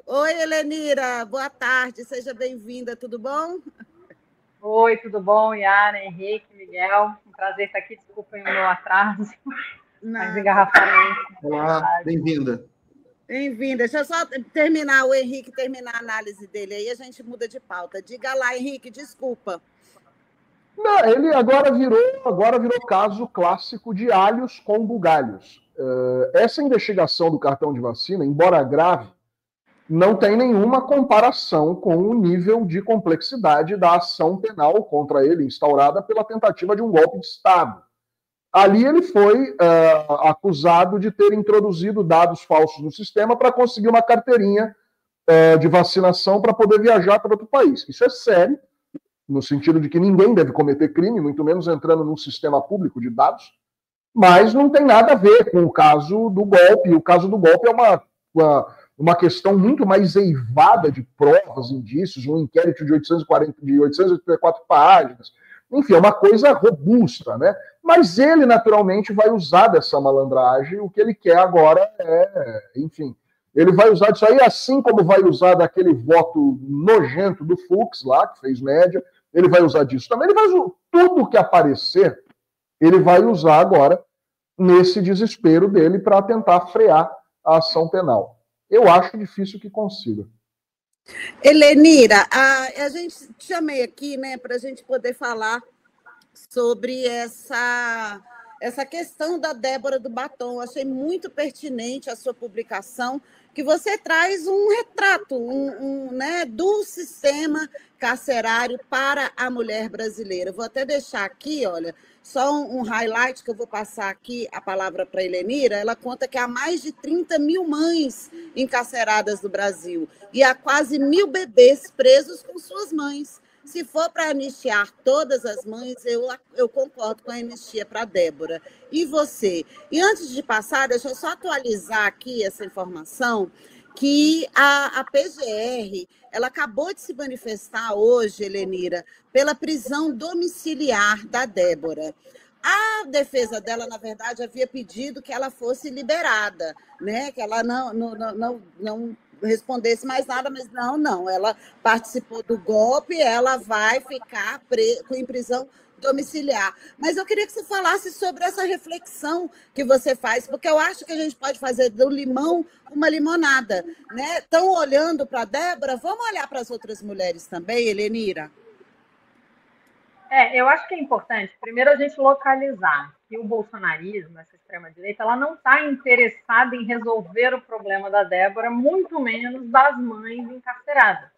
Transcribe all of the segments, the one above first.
Oi, Helenira, boa tarde, seja bem-vinda, tudo bom? Oi, tudo bom, Yara, Henrique, Miguel? Um prazer estar aqui, desculpem o meu atraso, mas Nada. engarrafamento. Olá, bem-vinda. Bem-vinda. Deixa eu só terminar, o Henrique terminar a análise dele, aí a gente muda de pauta. Diga lá, Henrique, desculpa. Não, ele agora virou caso clássico de alhos com bugalhos. Essa investigação do cartão de vacina, embora grave, não tem nenhuma comparação com o nível de complexidade da ação penal contra ele, instaurada pela tentativa de um golpe de Estado. Ali ele foi acusado de ter introduzido dados falsos no sistema para conseguir uma carteirinha de vacinação para poder viajar para outro país. Isso é sério, no sentido de que ninguém deve cometer crime, muito menos entrando num sistema público de dados, mas não tem nada a ver com o caso do golpe. O caso do golpe é uma questão muito mais eivada de provas, indícios, um inquérito de 884 páginas. Enfim, é uma coisa robusta, né? Mas ele, naturalmente, vai usar dessa malandragem. O que ele quer agora enfim, ele vai usar disso aí, assim como vai usar daquele voto nojento do Fux lá, que fez média, ele vai usar disso também. Ele vai usar tudo que aparecer, ele vai usar agora nesse desespero dele para tentar frear a ação penal. Eu acho difícil que consiga. Helenira, a gente te chamei aqui, né, para a gente poder falar sobre essa questão da Débora do Batom. Eu achei muito pertinente a sua publicação, que você traz um retrato né, do sistema carcerário para a mulher brasileira. Vou até deixar aqui, olha, só um highlight que eu vou passar aqui a palavra para a Helenira. Ela conta que há mais de 30 mil mães encarceradas no Brasil e há quase 1.000 bebês presos com suas mães. Se for para anistiar todas as mães, eu concordo com a anistia para a Débora. E você? E antes de passar, deixa eu só atualizar aqui essa informação, que a PGR ela acabou de se manifestar hoje, Helenira, pela prisão domiciliar da Débora. A defesa dela, na verdade, havia pedido que ela fosse liberada, né? Que ela não respondesse mais nada, mas não, ela participou do golpe, ela vai ficar em prisão domiciliar. Mas eu queria que você falasse sobre essa reflexão que você faz, porque eu acho que a gente pode fazer do limão uma limonada, né? Estão olhando para a Débora, vamos olhar para as outras mulheres também, Helenira? Eu acho que é importante, primeiro, a gente localizar que o bolsonarismo, essa extrema-direita, ela não está interessada em resolver o problema da Débora, muito menos das mães encarceradas.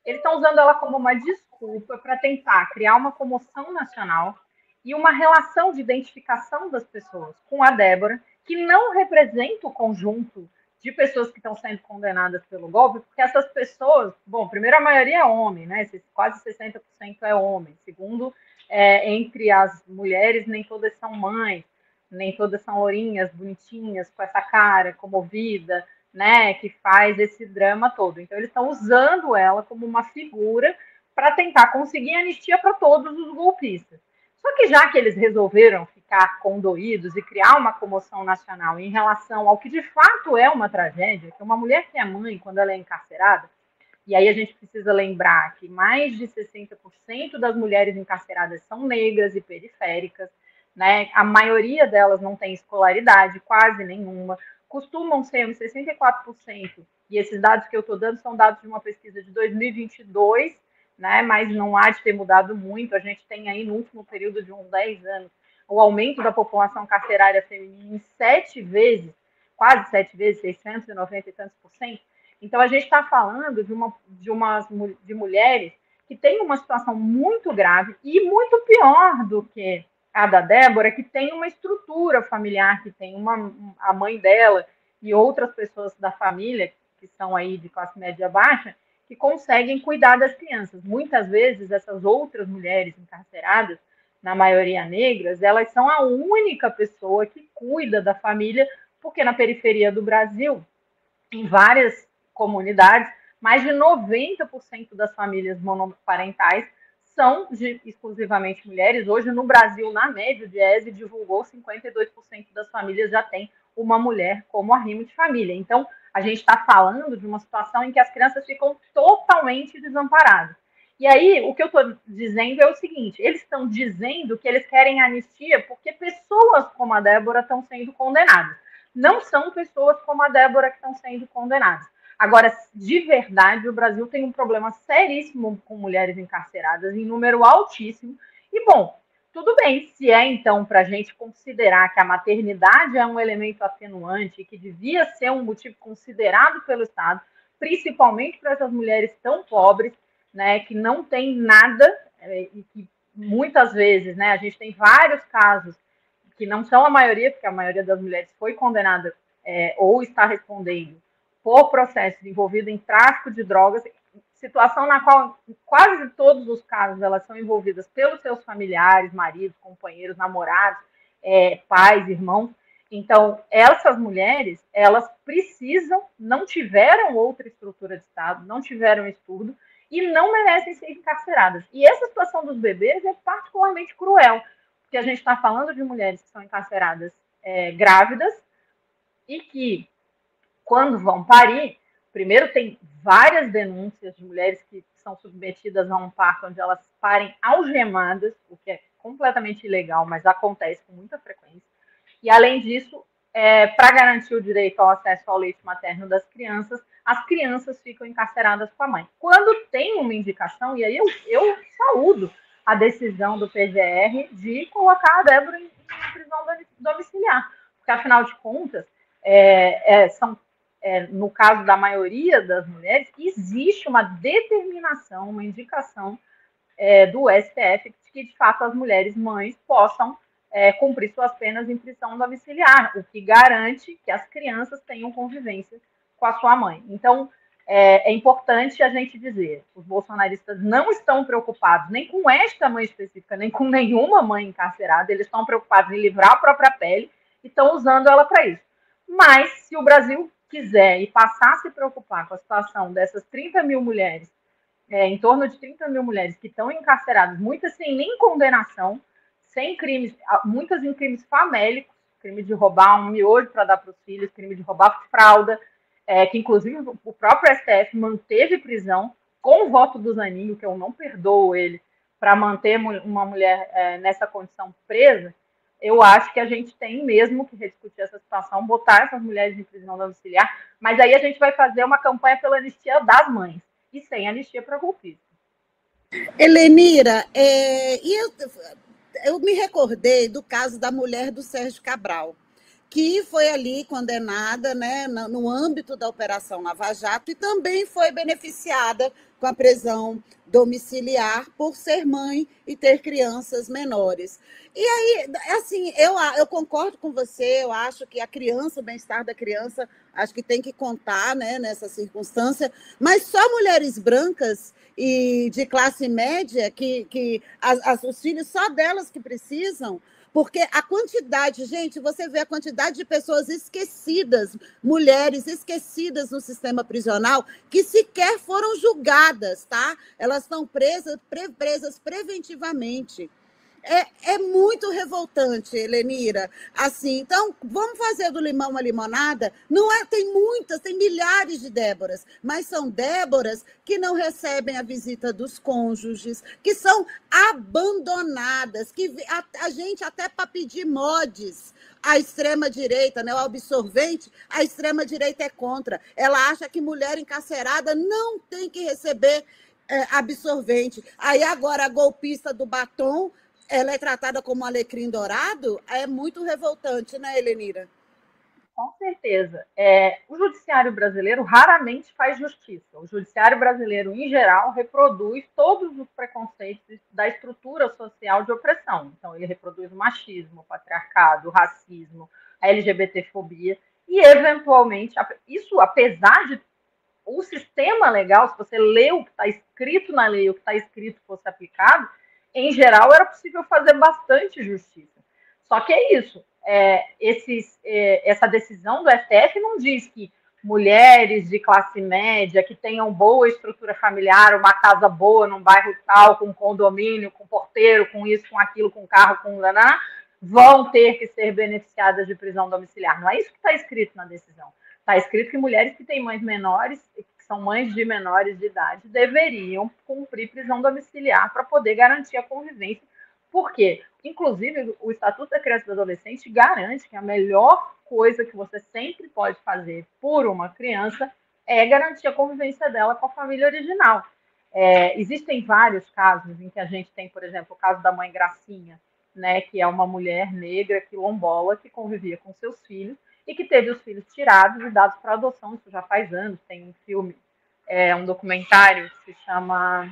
Eles estão usando ela como uma desculpa para tentar criar uma comoção nacional e uma relação de identificação das pessoas com a Débora, que não representa o conjunto de pessoas que estão sendo condenadas pelo golpe, porque essas pessoas, bom, primeiro a maioria é homem, né? Quase 60% é homem. Segundo, entre as mulheres, nem todas são mães, nem todas são lourinhas, bonitinhas, com essa cara comovida, né, que faz esse drama todo. Então, eles estão usando ela como uma figura para tentar conseguir anistia para todos os golpistas. Só que já que eles resolveram ficar condoídos e criar uma comoção nacional em relação ao que de fato é uma tragédia, que uma mulher que é mãe quando ela é encarcerada, e aí a gente precisa lembrar que mais de 60% das mulheres encarceradas são negras e periféricas, né? A maioria delas não tem escolaridade, quase nenhuma, costumam ser uns 64%, e esses dados que eu estou dando são dados de uma pesquisa de 2022, né, mas não há de ter mudado muito. A gente tem aí, no último período de uns 10 anos, o aumento da população carcerária feminina em 7 vezes, quase 7 vezes, 690 e tantos por cento. Então, a gente está falando de mulheres que têm uma situação muito grave e muito pior do que a da Débora, que tem uma estrutura familiar, que tem a mãe dela e outras pessoas da família, que são aí de classe média baixa, que conseguem cuidar das crianças. Muitas vezes, essas outras mulheres encarceradas, na maioria negras, elas são a única pessoa que cuida da família, porque na periferia do Brasil, em várias comunidades, mais de 90% das famílias monoparentais são exclusivamente mulheres. Hoje, no Brasil, na média, o Diese divulgou 52% das famílias já tem uma mulher como arrimo de família. Então, a gente está falando de uma situação em que as crianças ficam totalmente desamparadas. E aí, o que eu estou dizendo é o seguinte, eles estão dizendo que eles querem anistia porque pessoas como a Débora estão sendo condenadas. Não são pessoas como a Débora que estão sendo condenadas. Agora, de verdade, o Brasil tem um problema seríssimo com mulheres encarceradas, em número altíssimo. E, bom, tudo bem, se é, então, para a gente considerar que a maternidade é um elemento atenuante, que devia ser um motivo considerado pelo Estado, principalmente para essas mulheres tão pobres, né, que não tem nada, e que muitas vezes, né, a gente tem vários casos que não são a maioria, porque a maioria das mulheres foi condenada ou está respondendo por processos envolvidos em tráfico de drogas, situação na qual quase todos os casos elas são envolvidas pelos seus familiares, maridos, companheiros, namorados, pais, irmãos. Então, essas mulheres, elas precisam, não tiveram outra estrutura de Estado, não tiveram estudo, e não merecem ser encarceradas. E essa situação dos bebês é particularmente cruel, porque a gente está falando de mulheres que são encarceradas grávidas e que, quando vão parir, primeiro tem várias denúncias de mulheres que são submetidas a um parto onde elas parem algemadas, o que é completamente ilegal, mas acontece com muita frequência. E, além disso, para garantir o direito ao acesso ao leite materno das crianças, as crianças ficam encarceradas com a mãe. Quando tem uma indicação, e aí eu saúdo a decisão do PGR de colocar a Débora em prisão domiciliar, porque, afinal de contas, no caso da maioria das mulheres, existe uma determinação, uma indicação do STF de que, de fato, as mulheres mães possam cumprir suas penas em prisão domiciliar, o que garante que as crianças tenham convivência com a sua mãe. Então, é importante a gente dizer, os bolsonaristas não estão preocupados nem com esta mãe específica, nem com nenhuma mãe encarcerada, eles estão preocupados em livrar a própria pele e estão usando ela para isso. Mas, se o Brasil quiser e passar a se preocupar com a situação dessas 30 mil mulheres, em torno de 30 mil mulheres que estão encarceradas, muitas sem nem condenação, sem crimes, muitas em crimes famélicos, crime de roubar um miojo para dar para os filhos, crime de roubar fralda, que inclusive o próprio STF manteve prisão com o voto do Zanin, que eu não perdoo ele, para manter uma mulher nessa condição presa. Eu acho que a gente tem mesmo que rediscutir essa situação, botar essas mulheres em prisão domiciliar, mas aí a gente vai fazer uma campanha pela anistia das mães, e sem anistia para golpistas. Helenira, eu me recordei do caso da mulher do Sérgio Cabral, que foi ali condenada, né, no âmbito da Operação Lava Jato, e também foi beneficiada com a prisão domiciliar por ser mãe e ter crianças menores. E aí, assim, eu concordo com você, eu acho que a criança, o bem-estar da criança, acho que tem que contar, né, nessa circunstância, mas só mulheres brancas e de classe média, que os filhos só delas que precisam, porque a quantidade, gente, você vê a quantidade de pessoas esquecidas, mulheres esquecidas no sistema prisional, que sequer foram julgadas, tá? Elas estão presas preventivamente. É muito revoltante, Helenira. Assim, então, vamos fazer do limão uma limonada? Não é, tem muitas, tem milhares de Déboras, mas são Déboras que não recebem a visita dos cônjuges, que são abandonadas, que a gente até para pedir mods, a extrema-direita, né, o absorvente, a extrema-direita é contra. Ela acha que mulher encarcerada não tem que receber absorvente. Aí agora a golpista do batom, ela é tratada como um alecrim dourado, é muito revoltante, né, Helenira? Com certeza. O judiciário brasileiro raramente faz justiça. O judiciário brasileiro, em geral, reproduz todos os preconceitos da estrutura social de opressão. Então, ele reproduz o machismo, o patriarcado, o racismo, a LGBTfobia, e, eventualmente, isso, apesar de o sistema legal, se você lê o que está escrito na lei, o que está escrito fosse aplicado, em geral, era possível fazer bastante justiça. Só que é isso. Essa decisão do STF não diz que mulheres de classe média que tenham boa estrutura familiar, uma casa boa num bairro tal, com condomínio, com porteiro, com isso, com aquilo, com carro, com laná, vão ter que ser beneficiadas de prisão domiciliar. Não é isso que está escrito na decisão. Está escrito que mulheres que têm mães menores, que são mães de menores de idade, deveriam cumprir prisão domiciliar para poder garantir a convivência. Por quê? Inclusive, o Estatuto da Criança e do Adolescente garante que a melhor coisa que você sempre pode fazer por uma criança é garantir a convivência dela com a família original. Existem vários casos em que a gente tem, por exemplo, o caso da mãe Gracinha, né, que é uma mulher negra quilombola que convivia com seus filhos e que teve os filhos tirados e dados para adoção. Isso já faz anos. Tem um filme, um documentário que se chama...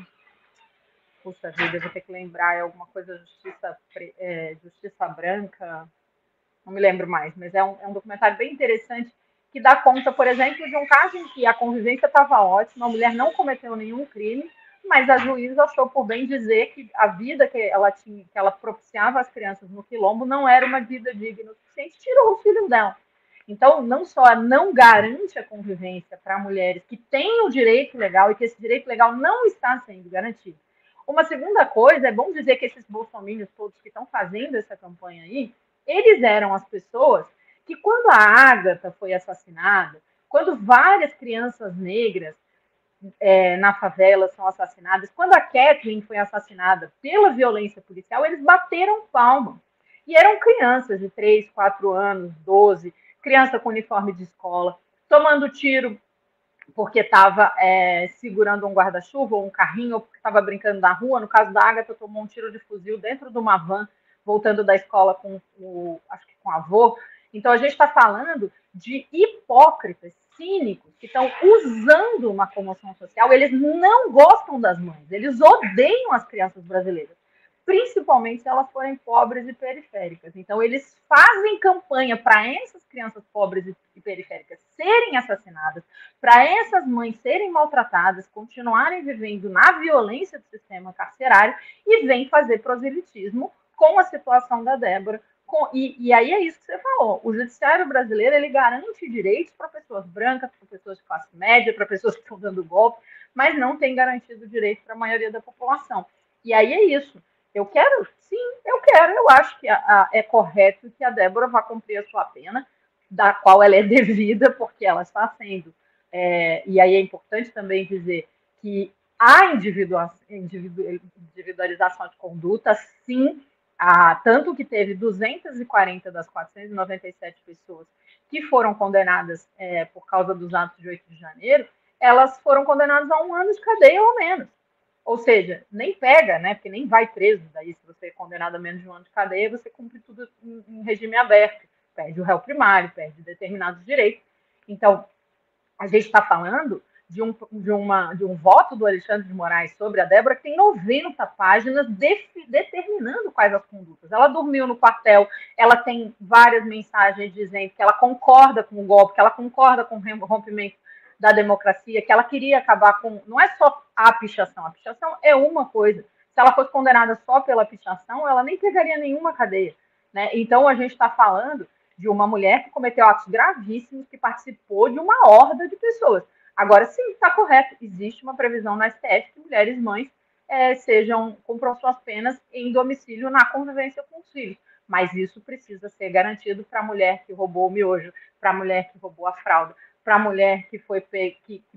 Puxa vida, eu vou ter que lembrar, é alguma coisa Justiça Branca, não me lembro mais, mas é um documentário bem interessante que dá conta, por exemplo, de um caso em que a convivência estava ótima, a mulher não cometeu nenhum crime, mas a juíza achou por bem dizer que a vida que ela propiciava às crianças no quilombo não era uma vida digna o suficiente, tirou os filhos dela. Então, não só não garante a convivência para mulheres que têm o direito legal e que esse direito legal não está sendo garantido. Uma segunda coisa, é bom dizer que esses bolsominions todos que estão fazendo essa campanha aí, eles eram as pessoas que, quando a Ágata foi assassinada, quando várias crianças negras na favela são assassinadas, quando a Kathleen foi assassinada pela violência policial, eles bateram palma. E eram crianças de 3, 4 anos, 12, criança com uniforme de escola, tomando tiro porque estava segurando um guarda-chuva ou um carrinho, ou porque estava brincando na rua. No caso da Ágata, tomou um tiro de fuzil dentro de uma van, voltando da escola com o avô. Então, a gente está falando de hipócritas, cínicos, que estão usando uma comoção social. Eles não gostam das mães, eles odeiam as crianças brasileiras, principalmente se elas forem pobres e periféricas. Então, eles fazem campanha para essas crianças pobres e periféricas serem assassinadas, para essas mães serem maltratadas, continuarem vivendo na violência do sistema carcerário, e vem fazer proselitismo com a situação da Débora. E aí é isso que você falou. O judiciário brasileiro, ele garante direitos para pessoas brancas, para pessoas de classe média, para pessoas que estão dando golpe, mas não tem garantido direito para a maioria da população. E aí é isso. Eu quero? Sim, eu quero. Eu acho que é correto que a Débora vá cumprir a sua pena, da qual ela é devida, porque ela está sendo. E aí é importante também dizer que a individualização de conduta, sim, tanto que teve 240 das 497 pessoas que foram condenadas por causa dos atos de 8 de janeiro, elas foram condenadas a 1 ano de cadeia ou menos. Ou seja, nem pega, né? Porque nem vai preso. Daí, se você é condenado a menos de 1 ano de cadeia, você cumpre tudo em regime aberto. Perde o réu primário, perde determinados direitos. Então, a gente está falando de um voto do Alexandre de Moraes sobre a Débora que tem 90 páginas determinando quais as condutas. Ela dormiu no quartel, ela tem várias mensagens dizendo que ela concorda com o golpe, que ela concorda com o rompimento da democracia, que ela queria acabar com... Não é só a pichação é uma coisa. Se ela fosse condenada só pela pichação, ela nem pegaria nenhuma cadeia, né? Então, a gente está falando de uma mulher que cometeu atos gravíssimos, que participou de uma horda de pessoas. Agora, sim, está correto. Existe uma previsão na STF que mulheres mães cumpram suas penas em domicílio na convivência com os filhos. Mas isso precisa ser garantido para a mulher que roubou o miojo, para a mulher que roubou a fralda, para a mulher que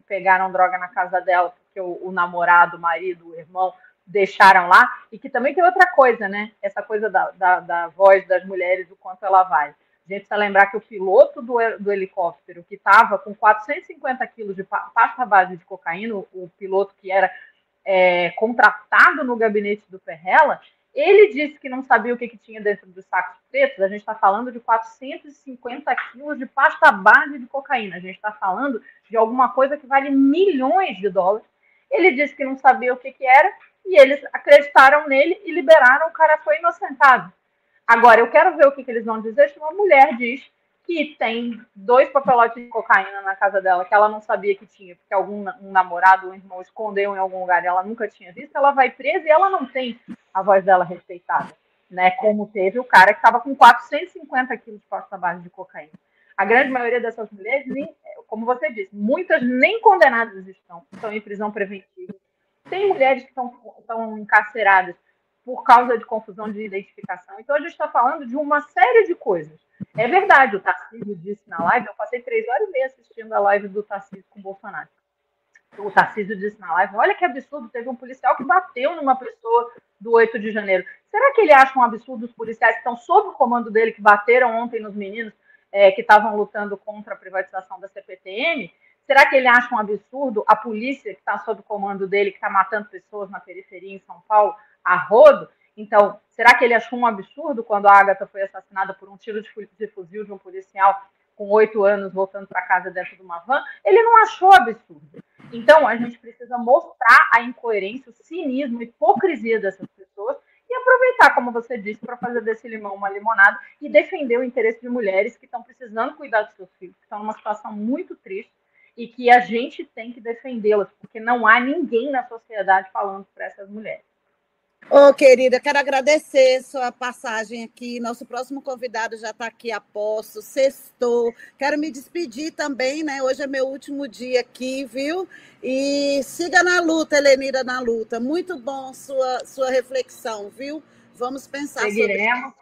pegaram droga na casa dela, porque o namorado, o marido, o irmão deixaram lá. E que também tem outra coisa, né? Essa coisa da voz das mulheres, o quanto ela vale. A gente precisa lembrar que o piloto do helicóptero, que estava com 450 quilos de pasta base de cocaína, o piloto que era contratado no gabinete do Perrella, ele disse que não sabia o que tinha dentro dos sacos pretos. A gente está falando de 450 quilos de pasta base de cocaína. A gente está falando de alguma coisa que vale milhões de dólares. Ele disse que não sabia o que era e eles acreditaram nele e liberaram. O cara foi inocentado. Agora, eu quero ver o que eles vão dizer se uma mulher diz que tem 2 papelotes de cocaína na casa dela, que ela não sabia que tinha, porque um namorado, um irmão escondeu em algum lugar e ela nunca tinha visto, ela vai presa e ela não tem a voz dela respeitada, né? Como teve o cara que estava com 450 quilos de pasta base de cocaína. A grande maioria dessas mulheres, como você disse, muitas nem condenadas estão em prisão preventiva. Tem mulheres que estão encarceradas por causa de confusão de identificação. Então, a gente está falando de uma série de coisas. É verdade, o Tarcísio disse na live, eu passei 3 horas e meia assistindo a live do Tarcísio com o Bolsonaro. O Tarcísio disse na live, olha que absurdo, teve um policial que bateu numa pessoa do 8 de janeiro. Será que ele acha um absurdo os policiais que estão sob o comando dele, que bateram ontem nos meninos que estavam lutando contra a privatização da CPTM? Será que ele acha um absurdo a polícia que está sob o comando dele, que está matando pessoas na periferia em São Paulo, a rodo? Então, será que ele achou um absurdo quando a Ágata foi assassinada por um tiro de fuzil de um policial com 8 anos voltando para casa dentro de uma van? Ele não achou absurdo. Então, a gente precisa mostrar a incoerência, o cinismo, a hipocrisia dessas pessoas e aproveitar, como você disse, para fazer desse limão uma limonada e defender o interesse de mulheres que estão precisando cuidar dos seus filhos, que estão numa situação muito triste e que a gente tem que defendê-las, porque não há ninguém na sociedade falando para essas mulheres. Ô, querida, quero agradecer sua passagem aqui. Nosso próximo convidado já está aqui a posto, sextou. Quero me despedir também, né? Hoje é meu último dia aqui, viu? E siga na luta, Helenira, na luta. Muito bom sua reflexão, viu? Vamos pensar Seguiremos.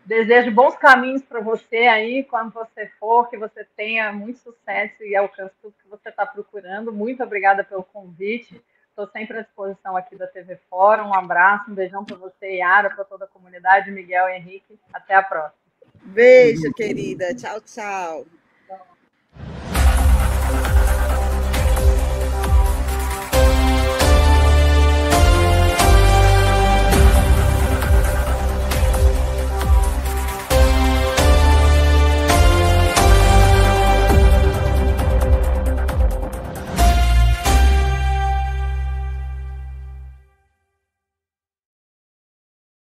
Desejo bons caminhos para você aí, quando você for, que você tenha muito sucesso e alcance tudo que você está procurando. Muito obrigada pelo convite. Estou sempre à disposição aqui da TV Fórum. Um abraço, um beijão para você, Yara, para toda a comunidade, Miguel e Henrique. Até a próxima. Beijo, querida. Tchau, tchau.